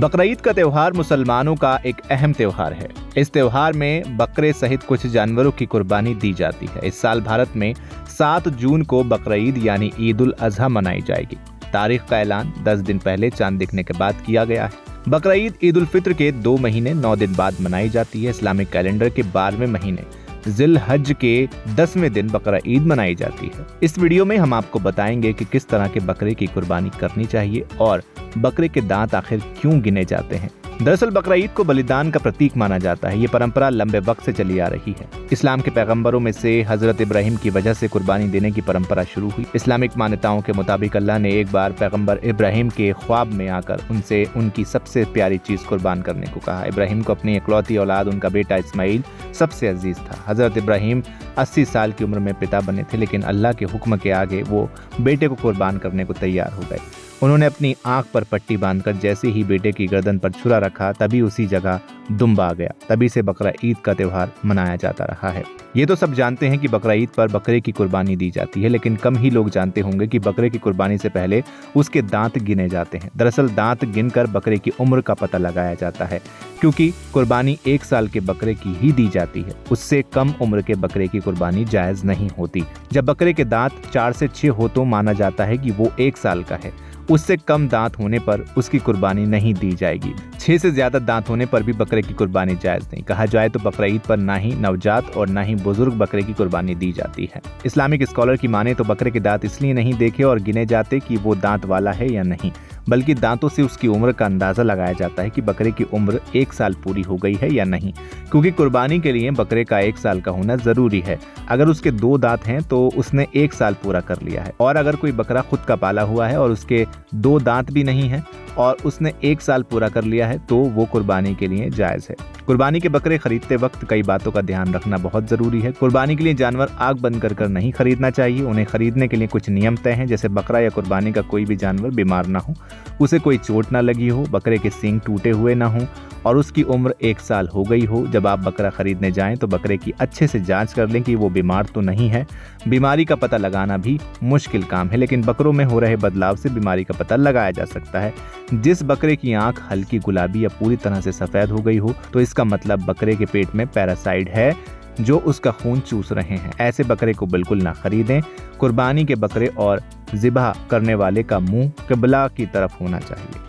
बकरा ईद का त्योहार मुसलमानों का एक अहम त्योहार है। इस त्योहार में बकरे सहित कुछ जानवरों की कुर्बानी दी जाती है। इस साल भारत में 7 जून को बकरा ईद यानी ईद उल अजहा मनाई जाएगी। तारीख का ऐलान 10 दिन पहले चांद दिखने के बाद किया गया है। बकरा ईद ईद उल फित्र के 2 महीने 9 दिन बाद मनाई जाती है। इस्लामिक कैलेंडर के 12वें महीने जिल हज के 10वें दिन बकरा ईद मनाई जाती है। इस वीडियो में हम आपको बताएंगे कि किस तरह के बकरे की कुर्बानी करनी चाहिए और बकरे के दांत आखिर क्यों गिने जाते हैं। दरअसल बकरा ईद को बलिदान का प्रतीक माना जाता है। ये परंपरा लंबे वक्त से चली आ रही है। इस्लाम के पैगंबरों में से हजरत इब्राहिम की वजह से कुर्बानी देने की परंपरा शुरू हुई। इस्लामिक मान्यताओं के मुताबिक अल्लाह ने एक बार पैगंबर इब्राहिम के ख्वाब में आकर उनसे उनकी सबसे प्यारी चीज कुर्बान करने को कहा। इब्राहिम को अपनी इकलौती औलाद उनका बेटा इस्माइल सबसे अजीज था। हजरत इब्राहिम 80 साल की उम्र में पिता बने थे, लेकिन अल्लाह के हुक्म के आगे वो बेटे को कुर्बान करने को तैयार हो गए। उन्होंने अपनी आंख पर पट्टी बांधकर जैसे ही बेटे की गर्दन पर छुरा रखा, तभी उसी जगह दुम्ब आ गया। तभी से बकरा ईद का त्योहार मनाया जाता रहा है। ये तो सब जानते हैं कि बकरा ईद पर बकरे की कुर्बानी दी जाती है, लेकिन कम ही लोग जानते होंगे कि बकरे की कुर्बानी से पहले उसके दांत गिने जाते हैं। दरअसल दांत गिनकर बकरे की उम्र का पता लगाया जाता है, क्योंकि कुर्बानी 1 साल के बकरे की ही दी जाती है। उससे कम उम्र के बकरे की कुर्बानी जायज नहीं होती। जब बकरे के दांत 4 से 6 हो तो माना जाता है कि वो 1 साल का है। उससे कम दांत होने पर उसकी कुर्बानी नहीं दी जाएगी। 6 से ज्यादा दांत होने पर भी बकरे की कुर्बानी जायज नहीं। कहा जाए तो बकरा ईद पर ना ही नवजात और ना ही बुजुर्ग बकरे की कुर्बानी दी जाती है। इस्लामिक स्कॉलर की माने तो बकरे के दांत इसलिए नहीं देखे और गिने जाते कि वो दांत वाला है या नहीं, बल्कि दांतों से उसकी उम्र का अंदाजा लगाया जाता है कि बकरे की उम्र 1 साल पूरी हो गई है या नहीं, क्योंकि कुर्बानी के लिए बकरे का 1 साल का होना जरूरी है। अगर उसके 2 दांत हैं तो उसने 1 साल पूरा कर लिया है। और अगर कोई बकरा खुद का पाला हुआ है और उसके 2 दांत भी नहीं है और उसने 1 साल पूरा कर लिया है तो वो कुर्बानी के लिए जायज है। कुर्बानी के बकरे खरीदते वक्त कई बातों का ध्यान रखना बहुत जरूरी है। कुर्बानी के लिए जानवर आग बंद कर नहीं खरीदना चाहिए। उन्हें खरीदने के लिए कुछ नियम तय हैं, जैसे बकरा या कुर्बानी का कोई भी जानवर बीमार ना हो, उसे कोई चोट ना लगी हो, बकरे के सींग टूटे हुए ना हो और उसकी उम्र 1 साल हो गई हो। जब आप बकरा खरीदने जाएं तो बकरे की अच्छे से जांच कर लें कि वो बीमार तो नहीं है। बीमारी का पता लगाना भी मुश्किल काम है, लेकिन बकरों में हो रहे बदलाव से बीमारी का पता लगाया जा सकता है। जिस बकरे की आंख हल्की गुलाबी या पूरी तरह से सफेद हो गई हो तो इसका मतलब बकरे के पेट में पैरासाइट है जो उसका खून चूस रहे हैं। ऐसे बकरे को बिल्कुल ना खरीदें। कुर्बानी के बकरे और ज़िबह करने वाले का मुंह किबला की तरफ होना चाहिए।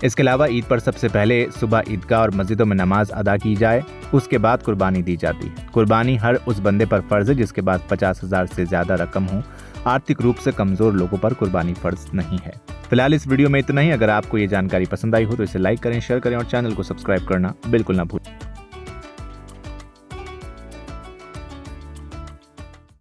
इसके अलावा ईद पर सबसे पहले सुबह ईदगाह और मस्जिदों में नमाज अदा की जाए, उसके बाद कुर्बानी दी जाती है। कुर्बानी हर उस बंदे पर फर्ज है जिसके पास 50,000 से ज्यादा रकम हो। आर्थिक रूप से कमजोर लोगों पर कुर्बानी फर्ज नहीं है। फिलहाल इस वीडियो में इतना ही। अगर आपको ये जानकारी पसंद आई हो तो इसे लाइक करें, शेयर करें और चैनल को सब्सक्राइब करना बिल्कुल ना भूलें।